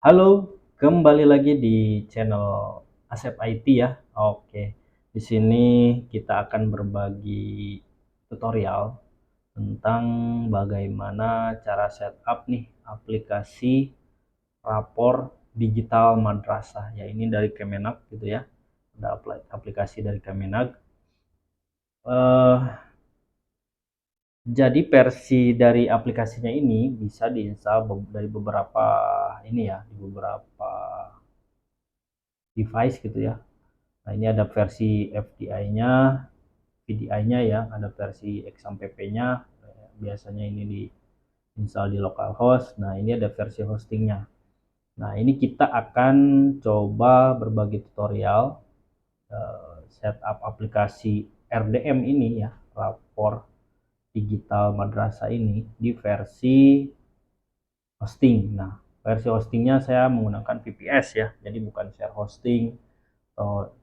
Halo, kembali lagi di channel Asep IT ya. Oke, di sini kita akan berbagi tutorial tentang bagaimana cara setup nih aplikasi rapor digital madrasah. Ya, ini dari Kemenag gitu ya. Ada aplikasi dari Kemenag. Eh, jadi versi dari aplikasinya ini bisa diinstal dari beberapa ini ya, di beberapa device gitu ya. Nah, ini ada versi FDI-nya, VDI-nya ya, ada versi XAMPP-nya. Biasanya ini di install di localhost. Nah, ini ada versi hostingnya. Nah, ini kita akan coba berbagi tutorial setup aplikasi RDM ini ya, rapor digital madrasah ini di versi hosting. Nah, versi hostingnya saya menggunakan VPS ya, jadi bukan share hosting atau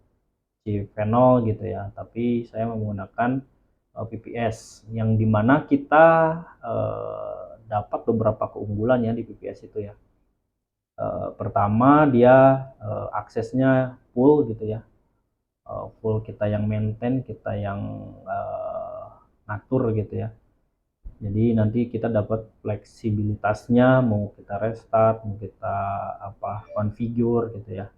cVenol gitu ya, tapi saya menggunakan VPS yang dimana kita dapat beberapa keunggulan ya di VPS itu ya. Pertama dia aksesnya full gitu ya, full kita yang maintain, kita yang ngatur gitu ya. Jadi nanti kita dapat fleksibilitasnya, mau kita restart, mau kita configure gitu ya,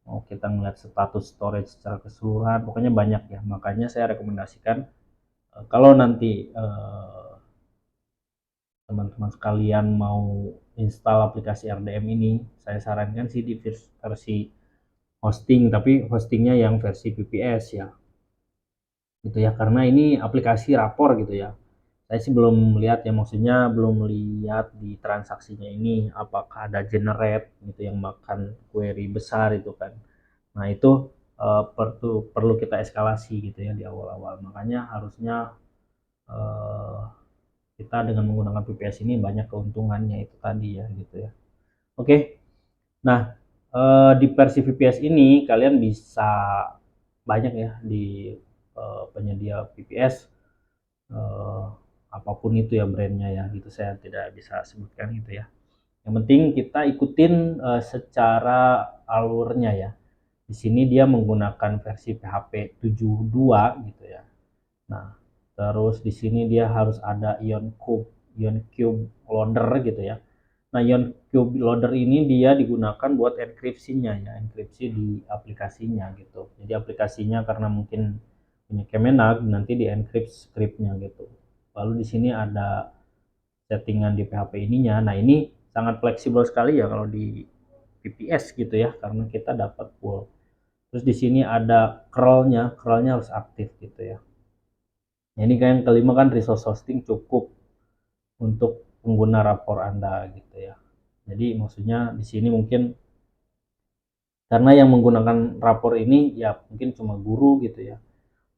mau kita ngeliat status storage secara keseluruhan, pokoknya banyak ya. Makanya saya rekomendasikan kalau nanti teman-teman sekalian mau install aplikasi RDM ini, saya sarankan sih di versi hosting, tapi hostingnya yang versi VPS ya, gitu ya, karena ini aplikasi rapor gitu ya. Saya sih belum lihat ya, maksudnya belum lihat di transaksinya ini apakah ada generate gitu yang makan query besar itu kan. Nah, itu perlu kita eskalasi gitu ya di awal-awal. Makanya harusnya eh, kita dengan menggunakan VPS ini banyak keuntungannya itu tadi ya gitu ya. Oke, nah di versi VPS ini kalian bisa banyak ya di penyedia VPS, eh, apapun itu ya brandnya ya gitu, saya tidak bisa sebutkan gitu ya. Yang penting kita ikutin secara alurnya ya. Di sini dia menggunakan versi PHP 7.2 gitu ya. Nah, terus di sini dia harus ada Ion Cube loader gitu ya. Nah, Ion Cube loader ini dia digunakan buat enkripsinya ya, enkripsi di aplikasinya gitu. Jadi aplikasinya karena mungkin punya Kemenag nanti di encrypt scriptnya gitu. Lalu di sini ada settingan di PHP ininya. Nah, ini sangat fleksibel sekali ya kalau di VPS gitu ya, karena kita dapat full. Terus di sini ada curlnya harus aktif gitu ya. Nah, ini kan yang kelima kan resource hosting cukup untuk pengguna rapor Anda gitu ya. Jadi maksudnya di sini mungkin karena yang menggunakan rapor ini ya mungkin cuma guru gitu ya,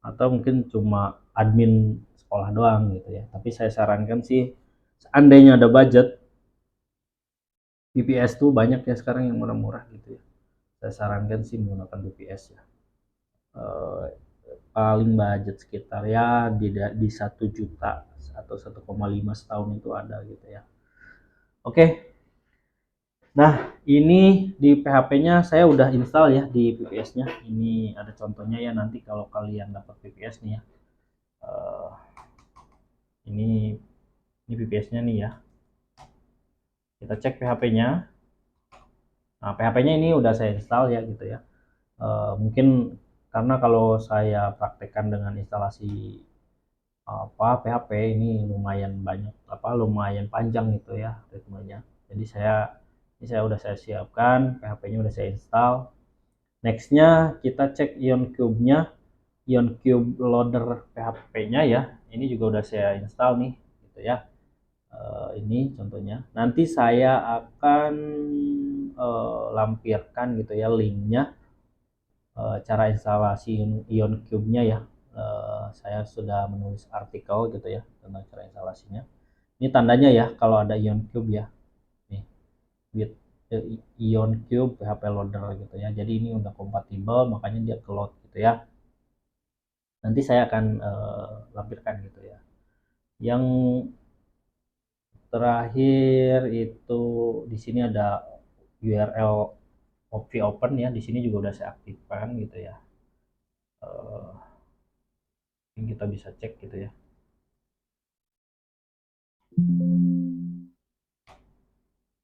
atau mungkin cuma admin sekolah doang gitu ya. Tapi saya sarankan sih seandainya ada budget, VPS tuh banyak ya sekarang yang murah-murah gitu ya. Saya sarankan sih menggunakan VPS ya. Eh, Paling budget sekitar ya di 1 juta atau 1,5 setahun itu ada gitu ya. Oke, nah ini di PHP-nya saya udah install ya di VPS-nya. Ini ada contohnya ya nanti kalau kalian dapat VPS nih ya. Eh, ini VPS-nya nih ya. Kita cek PHP-nya. Nah, PHP-nya ini udah saya install ya gitu ya. Mungkin karena kalau saya praktekkan dengan instalasi PHP ini lumayan banyak, lumayan panjang gitu ya ritmenya. Jadi ini udah saya siapkan, PHP-nya udah saya install. Nextnya kita cek Ion Cube-nya, Ion Cube loader PHP-nya ya. Ini juga udah saya install nih gitu ya. Ini contohnya. Nanti saya akan lampirkan gitu ya linknya, cara instalasi Ion Cube-nya ya. Saya sudah menulis artikel gitu ya tentang cara instalasinya. Ini tandanya ya kalau ada Ion Cube ya. Nih, with Ion Cube PHP loader gitu ya. Jadi ini udah kompatibel, makanya dia ke load gitu ya. Nanti saya akan lampirkan gitu ya. Yang terakhir itu di sini ada URL open ya, di sini juga udah saya aktifkan gitu ya. Ini kita bisa cek gitu ya.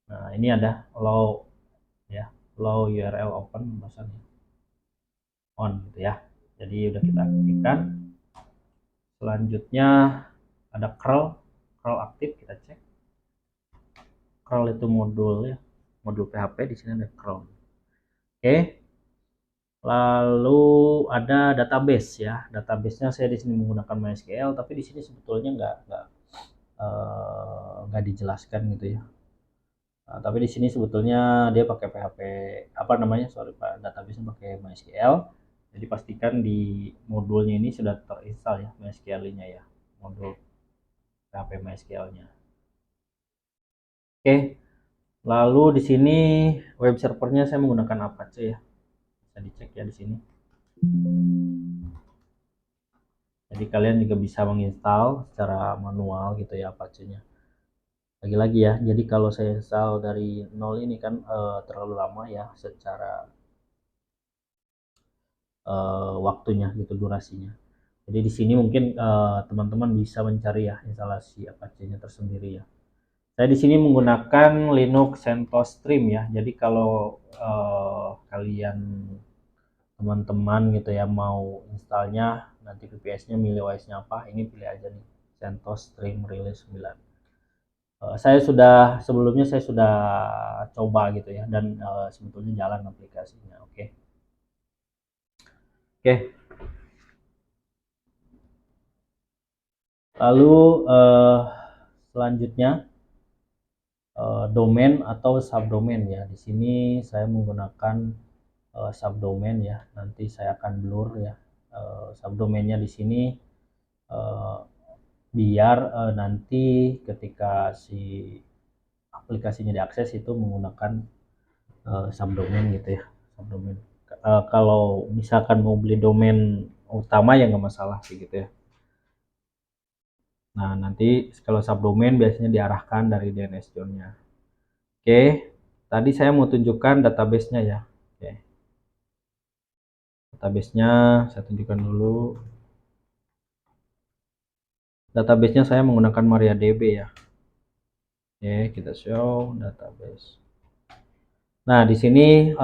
Nah, ini ada allow ya, allow URL open bahasanya on gitu ya. Jadi udah kita aktifkan. Selanjutnya ada curl aktif, kita cek. Curl itu modul ya, modul PHP, di sini ada curl. Oke. Lalu ada database ya. Database-nya saya di sini menggunakan MySQL, tapi di sini sebetulnya nggak dijelaskan gitu ya. Nah, tapi di sini sebetulnya dia pakai PHP apa namanya? Sorry Pak, database-nya pakai MySQL. Jadi pastikan di modulnya ini sudah terinstall ya MySQL-nya ya. Modul PHP MySQL-nya. Oke. Lalu di sini web servernya saya menggunakan Apache ya. Bisa dicek ya di sini. Jadi kalian juga bisa menginstal secara manual gitu ya Apache-nya. Lagi-lagi ya, jadi kalau saya install dari nol ini kan terlalu lama ya secara waktunya gitu, durasinya. Jadi di sini mungkin teman-teman bisa mencari ya instalasi Apache-nya tersendiri ya. Saya di sini menggunakan Linux CentOS Stream ya. Jadi kalau kalian teman-teman gitu ya mau installnya, nanti VPS-nya milih OS-nya apa, ini pilih aja nih CentOS Stream Release 9. Saya sebelumnya saya sudah coba gitu ya, dan sebetulnya jalan aplikasinya. Oke. Lalu selanjutnya domain atau subdomain ya. Di sini saya menggunakan subdomain ya. Nanti saya akan blur ya subdomainnya di sini, biar nanti ketika si aplikasinya diakses itu menggunakan subdomain gitu ya, subdomain. Kalau misalkan mau beli domain utama ya nggak masalah sih gitu ya. Nah, nanti kalau subdomain biasanya diarahkan dari DNS zone-nya. Oke, tadi saya mau tunjukkan database-nya ya. Oke. Database-nya saya tunjukkan dulu. Database-nya saya menggunakan MariaDB ya. Oke, kita show database. Nah, di sini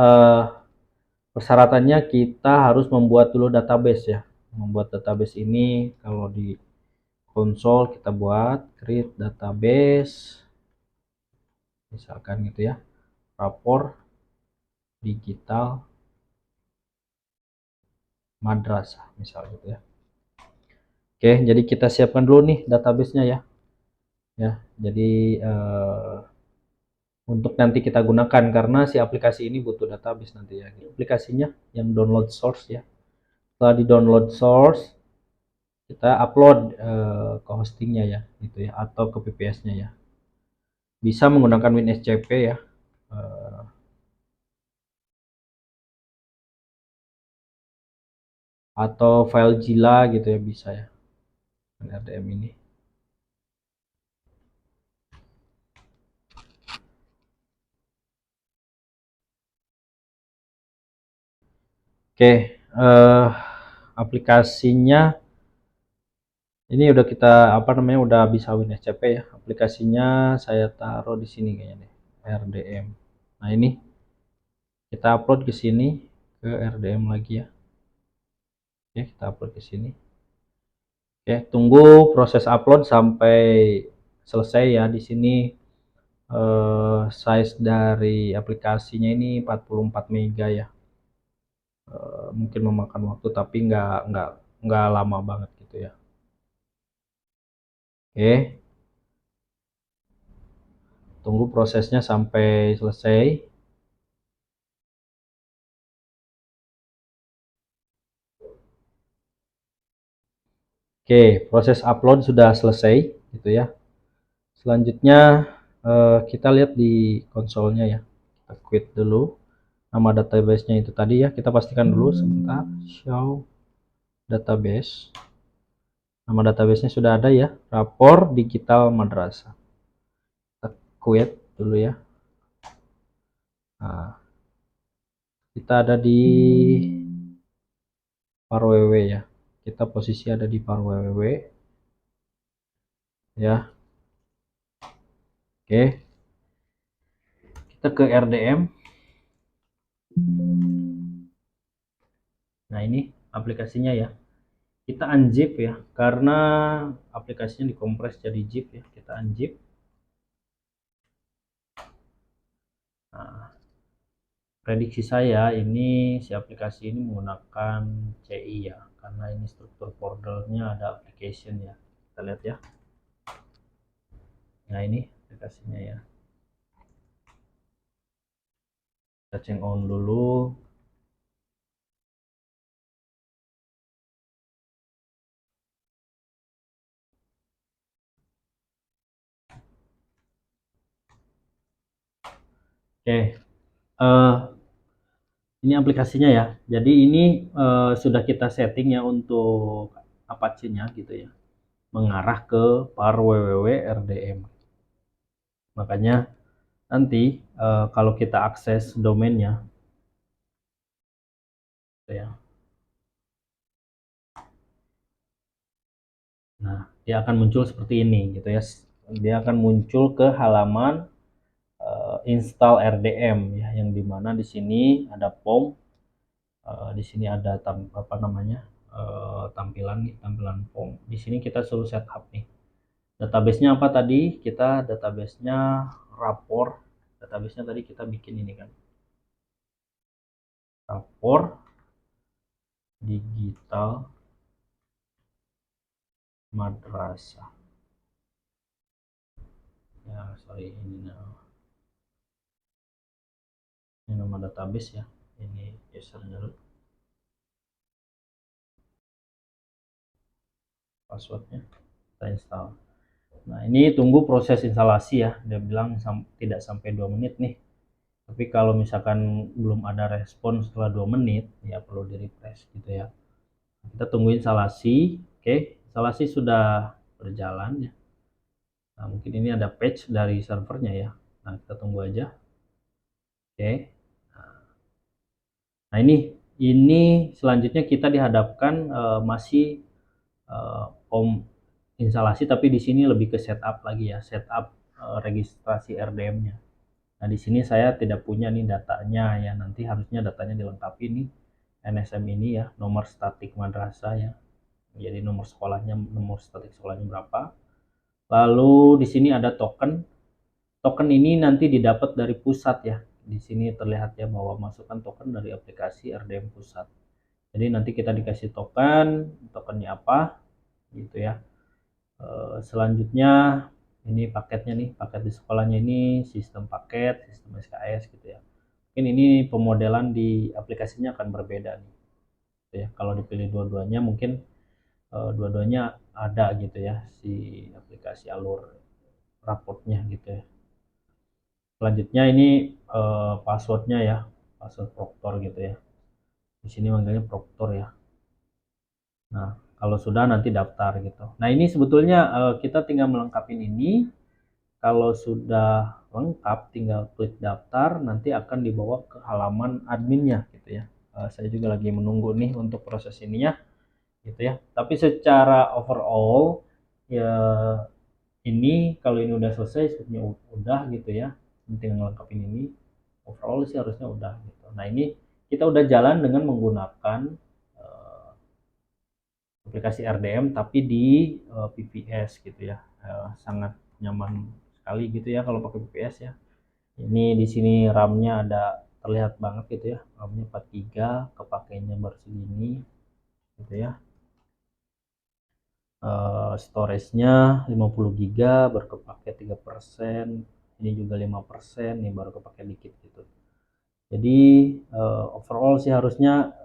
persyaratannya kita harus membuat dulu database ya. Membuat database ini kalau di konsol kita buat create database, misalkan gitu ya, rapor digital madrasah misal gitu ya. Oke, jadi kita siapkan dulu nih databasenya ya. Jadi untuk nanti kita gunakan, karena si aplikasi ini butuh database nanti ya. Aplikasinya yang download source ya. Setelah di download source, kita upload ke hostingnya ya, gitu ya, atau ke VPS-nya ya. Bisa menggunakan WinSCP ya. Atau FileZilla gitu ya, bisa ya. RDM ini. Oke, aplikasinya ini udah kita udah bisa WinSCP ya. Aplikasinya saya taruh di sini kayaknya deh, RDM. Nah, ini kita upload ke sini, ke RDM lagi ya. Oke, kita upload ke sini. Oke, tunggu proses upload sampai selesai ya. Di sini size dari aplikasinya ini 44 MB ya. Mungkin memakan waktu tapi nggak lama banget gitu ya. Oke, tunggu prosesnya sampai selesai. Oke, proses upload sudah selesai gitu ya. Selanjutnya kita lihat di konsolnya ya. Kita quit dulu. Nama database-nya itu tadi ya, kita pastikan dulu sebentar. Show database. Nama database-nya sudah ada ya, rapor digital madrasah. Kita quit dulu ya. Nah, kita ada di var www ya. Kita posisi ada di var www ya. Oke. Kita ke RDM. Nah, ini aplikasinya ya. Kita unzip ya, karena aplikasinya dikompres jadi zip ya. Kita unzip. Nah, prediksi saya ini si aplikasi ini menggunakan CI ya, karena ini struktur foldernya ada application ya. Kita lihat ya. Nah, ini aplikasinya ya. Kita change on dulu. Oke, ini aplikasinya ya. Jadi ini sudah kita setting ya untuk Apache-nya gitu ya, mengarah ke var www RDM. Makanya nanti kalau kita akses domainnya gitu ya. Nah, dia akan muncul seperti ini gitu ya. Dia akan muncul ke halaman install RDM ya, yang dimana di sini ada POM, di sini ada apa namanya, tampilan nih, tampilan POM. Di sini kita suruh setup nih. Database-nya apa tadi? Kita database-nya rapor. Database-nya tadi kita bikin ini kan. Rapor digital madrasah. Ya, sorry, ini nama database ya. Ini usernya, passwordnya, kita install. Nah, ini tunggu proses instalasi ya. Dia bilang tidak sampai 2 menit nih. Tapi kalau misalkan belum ada respon setelah 2 menit, ya perlu di refresh gitu ya. Kita tunggu instalasi. Oke, instalasi sudah berjalan ya. Nah, mungkin ini ada patch dari servernya ya. Nah, kita tunggu aja. Oke. Nah, ini selanjutnya kita dihadapkan masih POM instalasi, tapi di sini lebih ke setup lagi ya, setup registrasi RDM-nya. Nah, di sini saya tidak punya nih datanya ya. Nanti harusnya datanya dilengkapi nih, NSM ini ya, nomor statik madrasah ya. Jadi nomor sekolahnya, nomor statik sekolahnya berapa. Lalu di sini ada token. Token ini nanti didapat dari pusat ya. Di sini terlihat ya bahwa masukkan token dari aplikasi RDM pusat. Jadi nanti kita dikasih token, tokennya apa gitu ya. Selanjutnya ini paketnya nih, paket di sekolahnya ini sistem paket, sistem SKS gitu ya. Mungkin ini pemodelan di aplikasinya akan berbeda nih gitu ya. Kalau dipilih dua-duanya mungkin dua-duanya ada gitu ya, si aplikasi alur raportnya gitu ya. Selanjutnya ini passwordnya ya, password Proctor gitu ya. Di sini manggilnya Proctor ya. Nah, kalau sudah nanti daftar gitu. Nah, ini sebetulnya kita tinggal melengkapi ini. Kalau sudah lengkap, tinggal klik daftar, nanti akan dibawa ke halaman adminnya gitu ya. Saya juga lagi menunggu nih untuk proses ininya gitu ya. Tapi secara overall ya, ini kalau ini udah selesai, sebenarnya udah gitu ya. Tinggal ngelengkapin ini, overall sih harusnya udah gitu. Nah, ini kita udah jalan dengan menggunakan aplikasi RDM tapi di PPS gitu ya. Sangat nyaman sekali gitu ya kalau pakai PPS ya. Ini di sini RAM-nya ada, terlihat banget gitu ya. RAM-nya 43, kepakainya bersegini gitu ya. Storage-nya 50 GB, baru kepake 3%. Ini juga 5%, ini baru kepake dikit gitu. Jadi overall sih harusnya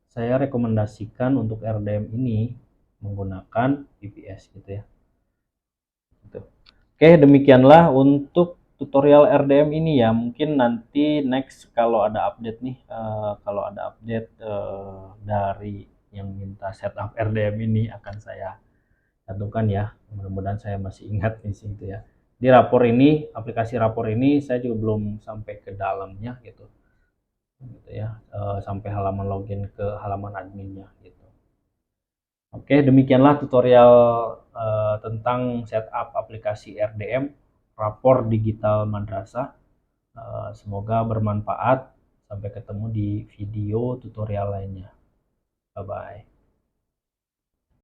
saya rekomendasikan untuk RDM ini menggunakan PPS gitu ya. Gitu. Oke, demikianlah untuk tutorial RDM ini ya. Mungkin nanti next kalau ada update nih, kalau ada update dari yang minta setup RDM ini akan saya tentukan ya. Mudah-mudahan saya masih ingat di situ ya. Di rapor ini, aplikasi rapor ini saya juga belum sampai ke dalamnya gitu ya, sampai halaman login ke halaman adminnya gitu. Oke, demikianlah tutorial tentang setup aplikasi RDM, rapor digital madrasah. Semoga bermanfaat. Sampai ketemu di video tutorial lainnya. Bye bye.